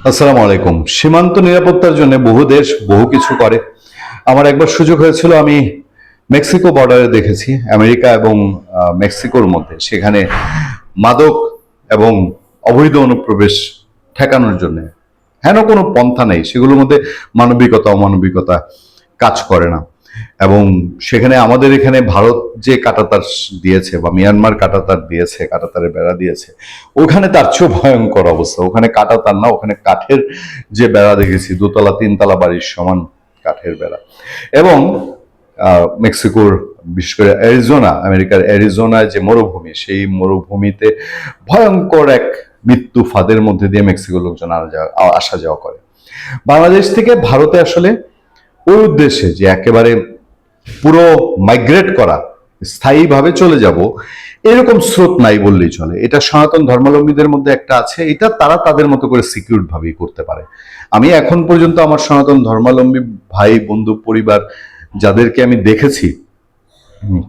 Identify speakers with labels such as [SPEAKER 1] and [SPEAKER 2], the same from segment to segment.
[SPEAKER 1] আসসালামু আলাইকুম। সীমান্ত নিরাপত্তার জন্য বহু দেশ বহু কিছু করে। আমার একবার সুযোগ হয়েছিল, আমি মেক্সিকো বর্ডারে দেখেছি আমেরিকা এবং মেক্সিকোর মধ্যে, সেখানে মাদক এবং অবৈধ অনুপ্রবেশ ঠেকানোর জন্য হেন কোনো পন্থা নেই, সেগুলোর মধ্যে মানবিকতা অমানবিকতা কাজ করে না। এবং সেখানে আমাদের এখানে ভারত যে কাঁটাতার দিয়েছে বা মিয়ানমার কাঁটাতার দিয়েছে, কাঁটাতারের বেড়া দিয়েছে, ওখানে তার চেয়েও ভয়ঙ্কর অবস্থা। ওখানে কাঁটাতার না, ওখানে কাঠের যে বেড়া দেখেছি, দোতলা তিনতলা বাড়ির সমান কাঠের বেড়া। এবং মেক্সিকোর, বিশেষ করে অ্যারিজোনা, আমেরিকার অ্যারিজোনায় যে মরুভূমি, সেই মরুভূমিতে ভয়ঙ্কর এক মৃত্যু ফাঁদের মধ্যে দিয়ে মেক্সিকোর লোকজন আসা যাওয়া করে। বাংলাদেশ থেকে ভারতে আসলে ওই উদ্দেশ্যে যে একেবারে পুরো মাইগ্রেট করা, স্থায়ীভাবে চলে যাব, এরকম স্রোত নাই বললেই চলে। এটা সনাতন ধর্মাবলম্বীদের মধ্যে একটা আছে, এটা তারা তাদের মতো করে সিকিউর ভাবেই করতে পারে। আমি এখন পর্যন্ত আমার সনাতন ধর্মাবলম্বী ভাই বন্ধু পরিবার যাদেরকে আমি দেখেছি,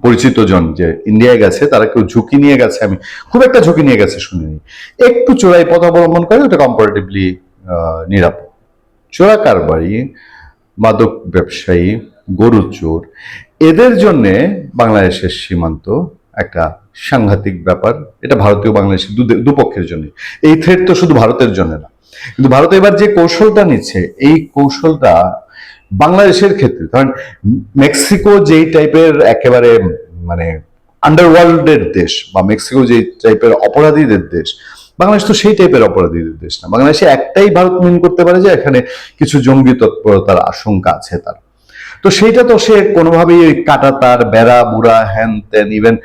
[SPEAKER 1] পরিচিত জন যে ইন্ডিয়ায় গেছে, তারা কেউ ঝুঁকি নিয়ে গেছে, আমি খুব একটা ঝুঁকি নিয়ে গেছে শুনিনি। একটু চোরাই পথ অবলম্বন করে ওটা কম্পারেটিভলি নিরাপদ। চোরা কারবারি, মাদক ব্যবসায়ী, গরু চোর, এদের জন্য বাংলাদেশের সীমান্ত একটা সাংঘাতিক ব্যাপার। এটা ভারতীয় বাংলাদেশের দুপক্ষের জন্য। এই থ্রেট তো শুধু ভারতের জন্য না, কিন্তু ভারত এবার যে কৌশলটা নিচ্ছে, এই কৌশলটা বাংলাদেশের ক্ষেত্রে, কারণ মেক্সিকো যেই টাইপের একেবারে মানে আন্ডারওয়ার্ল্ডের দেশ, বা মেক্সিকো যেই টাইপের অপরাধীদের দেশ, বাংলাদেশ তো সেই টাইপের অপরাধীদের দেশ না। বাংলাদেশে একটাই ভারত মেন করতে পারে যে এখানে কিছু জঙ্গি তৎপরতার আশঙ্কা আছে তার। তো সেইটা তো সে কোনোভাবেই ওই কাটা তার বেড়া বুড়া হ্যান ত্যান ইভেন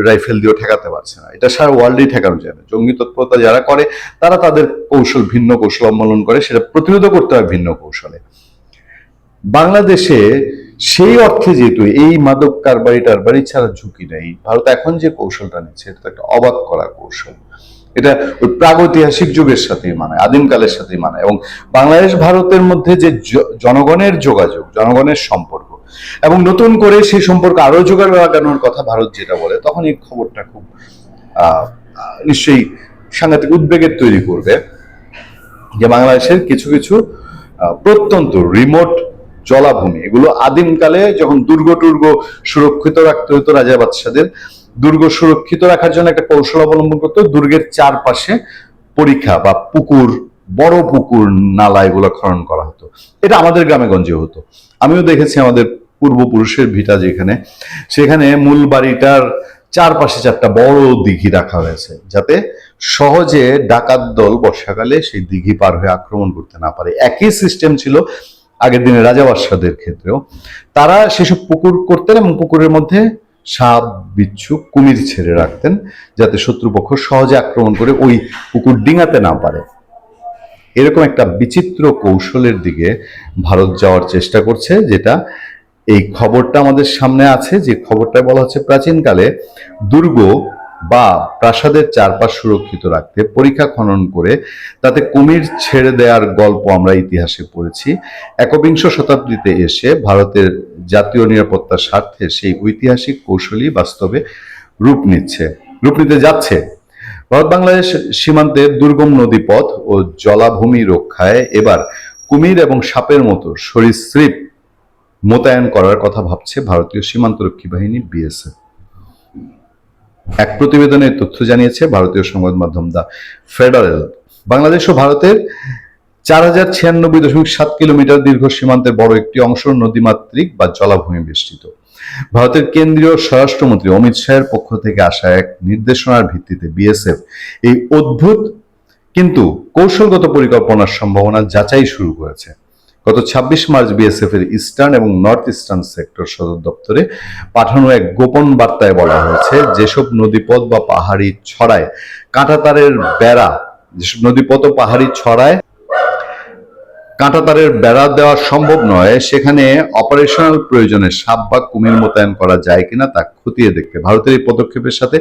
[SPEAKER 1] রাইফেল দিয়েও ঠেকাতে পারছে না। এটা সারা ওয়ার্ল্ডেই ঠেকানো যায় না। জঙ্গি তৎপরতা যারা করে তারা তাদের কৌশল, ভিন্ন কৌশল অবলম্বন করে, সেটা প্রতিরোধ করতে হয় ভিন্ন কৌশলে। বাংলাদেশে সেই অর্থে যেহেতু এই মাদক কারবারি টারবারি ছাড়া ঝুঁকি নেই, ভারত এখন যে কৌশলটা নিচ্ছে এটা একটা অবাক করা কৌশল। এটা ওই প্রাগৈতিহাসিক যুগের সাথেই মানায়, আদিমকালের সাথেই মানায়। এবং বাংলাদেশ ভারতের মধ্যে যে জনগণের যোগাযোগ, জনগণের সম্পর্ক, এবং নতুন করে সেই সম্পর্ক আরো জোগাড় লাগানোর কথা ভারত যেটা বলে, তখন এই খবরটা খুব নিশ্চয়ই সাংঘাতিক উদ্বেগের তৈরি করবে যে বাংলাদেশের কিছু কিছু প্রত্যন্ত রিমোট জলাভূমি, এগুলো আদিমকালে যখন দুর্গ টুর্গ সুরক্ষিত রাখতে হতো, রাজা বাদশাদের দুর্গ সুরক্ষিত রাখার জন্য একটা কৌশল অবলম্বন করতে, দুর্গের চারপাশে পরিখা বা পুকুর, বড় পুকুর, নালা, এগুলো খনন করা হতো। এটা আমাদের গ্রামে গঞ্জে হতো। আমিও দেখেছি আমাদের পূর্বপুরুষের ভিটা যেখানে, সেখানে মূল বাড়িটার চারপাশে চারটা বড় দিঘি রাখা হয়েছে, যাতে সহজে ডাকাত দল বর্ষাকালে সেই দিঘি পার হয়ে আক্রমণ করতে না পারে। একই সিস্টেম ছিল আগের দিনে রাজা বাদশাদের ক্ষেত্রেও। তারা সেসব পুকুর করতেন এবং পুকুরের মধ্যে সাপ, বিচ্ছু, কুমির ছেড়ে রাখতেন, যাতে শত্রুপক্ষ সহজে আক্রমণ করে ওই পুকুর ডিঙাতে না পারে। এরকম একটা বিচিত্র কৌশলের দিকে ভারত যাওয়ার চেষ্টা করছে, যেটা এই খবরটা আমাদের সামনে আছে, যে খবরটা বলা হচ্ছে প্রাচীনকালে দুর্গ বা প্রাসাদের চারপাশ সুরক্ষিত রাখতে পরিখা খনন করে তাতে কুমির ছেড়ে দেওয়ার গল্প আমরা ইতিহাসে পড়েছি। একবিংশ শতাব্দীতে এসে ভারতের জাতীয় নিরাপত্তার স্বার্থে সেই ঐতিহাসিক কৌশলই বাস্তবে রূপ নিতে যাচ্ছে। ভারত বাংলাদেশ সীমান্তে দুর্গম নদীপথ ও জলাভূমি রক্ষায় এবার কুমির এবং সাপের মতো সরীসৃপ মোতায়েন করার কথা ভাবছে ভারতীয় সীমান্তরক্ষী বাহিনী, বিএসএফ। এক প্রতিবেদনে তথ্য জানিয়েছে ভারতীয় সংবাদ মাধ্যম দ্য ফেডারেল। বাংলাদেশ ও ভারতের 4096.7 কিলোমিটার দীর্ঘ সীমান্তের বড় একটি অংশ নদীমাতৃক বা জলাভূমি বেষ্টিত। ভারতের কেন্দ্রীয় স্বরাষ্ট্রমন্ত্রী অমিত শাহের পক্ষ থেকে আসা এক নির্দেশনার ভিত্তিতে বিএসএফ এই অদ্ভুত কিন্তু কৌশলগত পরিকল্পনার সম্ভাবনা যাচাই শুরু করেছে। গত 26 মার্চ বিএসএফ এর ইস্টার্ন এবং নর্থ ইস্টার্ন সেক্টর সদর দপ্তরে পাঠানো এক গোপন বার্তায় বলা হয়েছে, যেসব নদীপথ বা পাহাড়ি ছড়ায় কাঁটাতারের বেড়া, যেসব নদীপথ ও পাহাড়ি ছড়ায় কাঁটাতারের বেড়া দেওয়া সম্ভব নয়, সেখানে অপারেশনাল প্রয়োজনে সাপ বা কুমির মোতায়েন করা যায় কিনা তা খতিয়ে দেখতে ভারতের এই পদক্ষেপের সাথে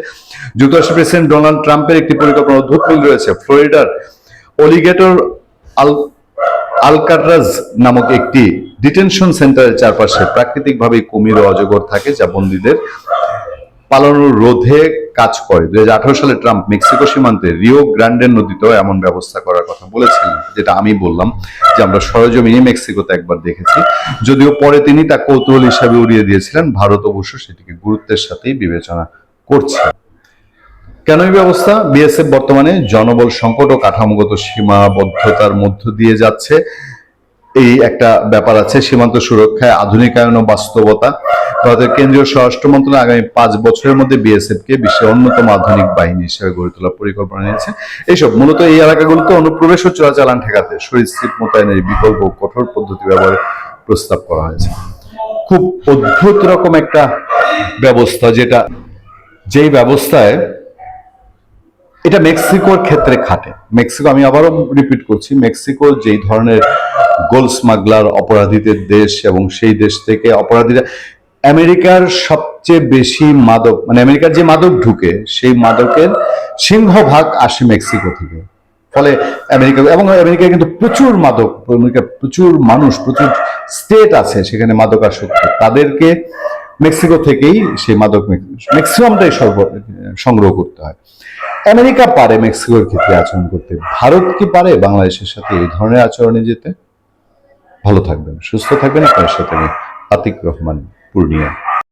[SPEAKER 1] যুক্তরাষ্ট্রের প্রেসিডেন্ট ডোনাল্ড ট্রাম্পের একটি পরিকল্পনা অদ্ভুত মিল রয়েছে। ফ্লোরিডার অলিগেটর আলকাট্রাজ নামক একটি ডিটেনশন সেন্টারের চারপাশে প্রাকৃতিকভাবে কুমির ও অজগর থাকে, যা বন্দীদের পালানোর রোধে কাজ করে। 2018 সালে ট্রাম্প মেক্সিকো সীমান্তে রিও গ্রান্ডের নদীতেও এমন ব্যবস্থা করার কথা বলেছিলেন, যেটা আমি বললাম যে আমরা সরেজমিনে মেক্সিকোতে একবার দেখেছি। যদিও পরে তিনি তা কৌতূহল হিসাবে উড়িয়ে দিয়েছিলেন। ভারত অবশ্য সেটিকে গুরুত্বের সাথেই বিবেচনা করছে। কেন এই ব্যবস্থা? বিএসএফ বর্তমানে জনবল সংকট ও কাঠামোগত সীমাবদ্ধতার মধ্য দিয়ে যাচ্ছে। এই একটা ব্যাপার আছে। সীমান্ত সুরক্ষায় আধুনিকায়ন ও বাস্তবতা। ভারতের কেন্দ্রীয় স্বরাষ্ট্র মন্ত্রণালয় আগামী 5 বছরের মধ্যে বিএসএফ কে বিশ্বের অন্যতম আধুনিক বাহিনী হিসেবে গড়ে তোলার পরিকল্পনা নিয়েছে। এইসব মূলত এই এলাকাগুলোতে অনুপ্রবেশ ও চোরাচালান ঠেকাতে সরীসৃপ মোতায়েনের বিকল্প ও কঠোর পদ্ধতি ব্যবহারের প্রস্তাব করা হয়েছে। খুব অদ্ভুত রকম একটা ব্যবস্থা, যেই ব্যবস্থায় এটা মেক্সিকোর ক্ষেত্রে খাটে। মেক্সিকো, আমি আবারও রিপিট করছি, মেক্সিকো যেই ধরনের গোল্ড স্মাগলার, অপরাধীদের দেশ, এবং সেই দেশ থেকে অপরাধীরা আমেরিকার সবচেয়ে বেশি মাদক, মানে আমেরিকার যে মাদক ঢুকে সেই মাদকের সিংহভাগ আসে মেক্সিকো থেকে। ফলে আমেরিকায় কিন্তু প্রচুর মাদক, প্রচুর মানুষ, প্রচুর স্টেট আছে সেখানে মাদকাসক্ত, তাদেরকে মেক্সিকো থেকেই সেই মাদক ম্যাক্সিমামটাই সংগ্রহ করতে হয়। আমেরিকা পারে মেক্সিকোর ক্ষেত্রে আচরণ করতে, ভারত কি পারে বাংলাদেশের সাথে এই ধরনের আচরণে যেতে? ভালো থাকবেন, সুস্থ থাকবেন। আপনার সাথে আমি আতিক রহমান, পূর্ণিয়া।